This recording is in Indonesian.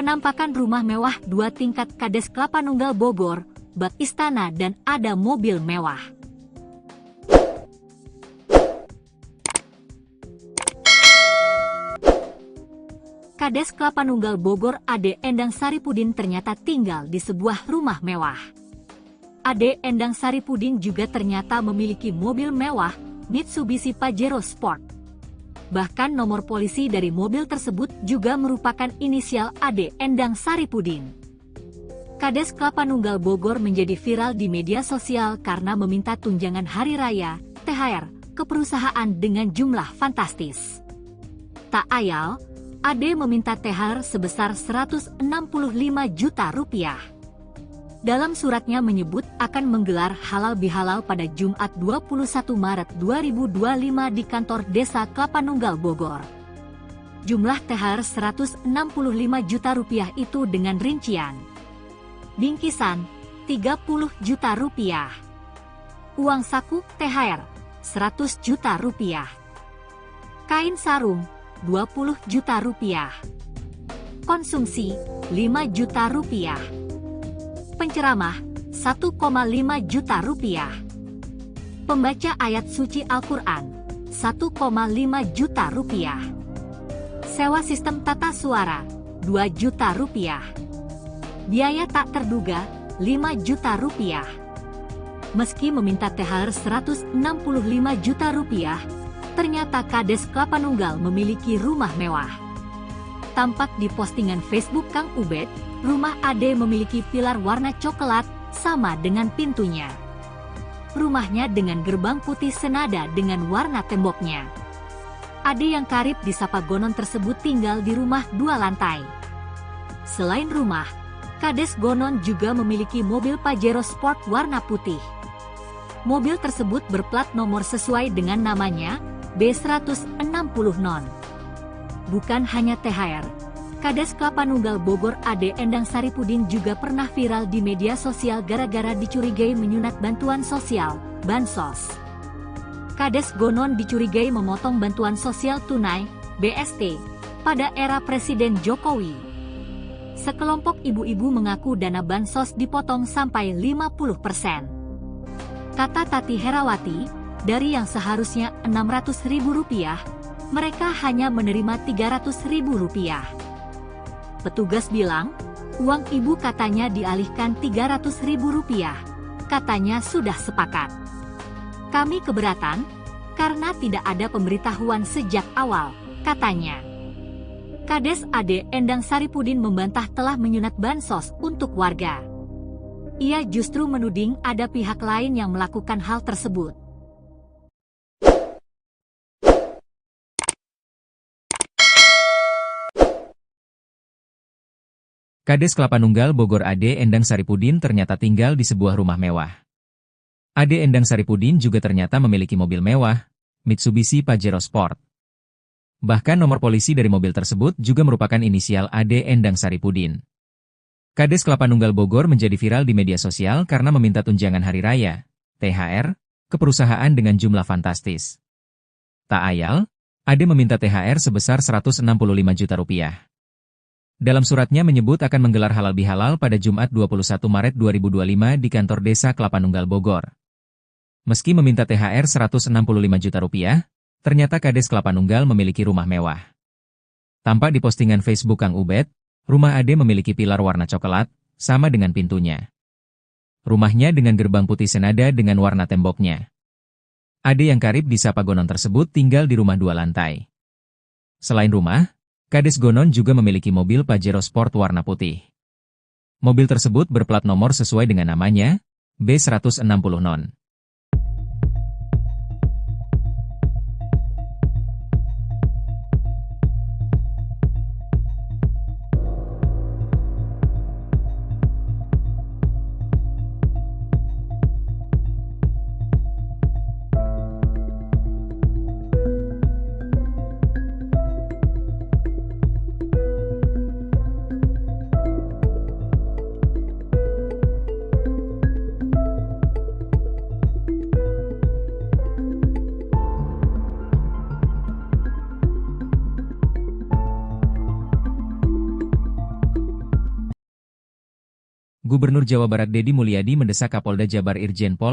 Penampakan rumah mewah 2 tingkat Kades Kelapa Nunggal Bogor, bak istana dan ada mobil mewah. Kades Kelapa Nunggal Bogor Ade Endang Saripudin ternyata tinggal di sebuah rumah mewah. Ade Endang Saripudin juga ternyata memiliki mobil mewah Mitsubishi Pajero Sport. Bahkan nomor polisi dari mobil tersebut juga merupakan inisial Ade Endang Saripudin. Kades Kelapa Nunggal Bogor menjadi viral di media sosial karena meminta tunjangan hari raya, THR, ke perusahaan dengan jumlah fantastis. Tak ayal, Ade meminta THR sebesar 165 juta rupiah. Dalam suratnya menyebut akan menggelar halal bihalal pada Jumat 21 Maret 2025 di kantor Desa Kelapa Nunggal Bogor. Jumlah THR 165 juta rupiah itu dengan rincian: bingkisan 30 juta rupiah, uang saku THR 100 juta rupiah, kain sarung 20 juta rupiah, konsumsi 5 juta rupiah, penceramah 1,5 juta rupiah, pembaca ayat suci Al-Quran 1,5 juta rupiah, sewa sistem tata suara 2 juta rupiah, biaya tak terduga 5 juta rupiah. Meski meminta THR 165 juta rupiah, ternyata Kades Kelapa Nunggal memiliki rumah mewah. Tampak di postingan Facebook Kang Ubed, rumah Ade memiliki pilar warna coklat sama dengan pintunya. Rumahnya dengan gerbang putih senada dengan warna temboknya. Ade yang karib disapa Gonon tersebut tinggal di rumah 2 lantai. Selain rumah, Kades Gonon juga memiliki mobil Pajero Sport warna putih. Mobil tersebut berplat nomor sesuai dengan namanya, B160 Non. Bukan hanya THR, Kades Kelapa Nunggal Bogor Ade Endang Saripudin juga pernah viral di media sosial gara-gara dicurigai menyunat bantuan sosial, Bansos. Kades Gonon dicurigai memotong bantuan sosial tunai, BST, pada era Presiden Jokowi. Sekelompok ibu-ibu mengaku dana Bansos dipotong sampai 50%. Kata Tati Herawati, dari yang seharusnya Rp600.000, mereka hanya menerima Rp300.000. Petugas bilang, uang ibu katanya dialihkan Rp300.000, katanya sudah sepakat. Kami keberatan, karena tidak ada pemberitahuan sejak awal, katanya. Kades Ade Endang Saripudin membantah telah menyunat Bansos untuk warga. Ia justru menuding ada pihak lain yang melakukan hal tersebut. Kades Kelapa Nunggal Bogor Ade Endang Saripudin ternyata tinggal di sebuah rumah mewah. Ade Endang Saripudin juga ternyata memiliki mobil mewah, Mitsubishi Pajero Sport. Bahkan nomor polisi dari mobil tersebut juga merupakan inisial Ade Endang Saripudin. Kades Kelapa Nunggal Bogor menjadi viral di media sosial karena meminta tunjangan hari raya, THR, ke perusahaan dengan jumlah fantastis. Tak ayal, Ade meminta THR sebesar 165 juta rupiah. Dalam suratnya menyebut akan menggelar halal bihalal pada Jumat 21 Maret 2025 di kantor Desa Kelapa Nunggal Bogor. Meski meminta THR 165 juta rupiah, ternyata Kades Kelapa Nunggal memiliki rumah mewah. Tampak di postingan Facebook Kang Ubed, rumah Ade memiliki pilar warna coklat, sama dengan pintunya. Rumahnya dengan gerbang putih senada dengan warna temboknya. Ade yang karib disapa Gonon tersebut tinggal di rumah 2 lantai. Selain rumah, Kades Gonon juga memiliki mobil Pajero Sport warna putih. Mobil tersebut berplat nomor sesuai dengan namanya, B160 Non. Gubernur Jawa Barat Deddy Mulyadi mendesak Kapolda Jabar Irjen Pol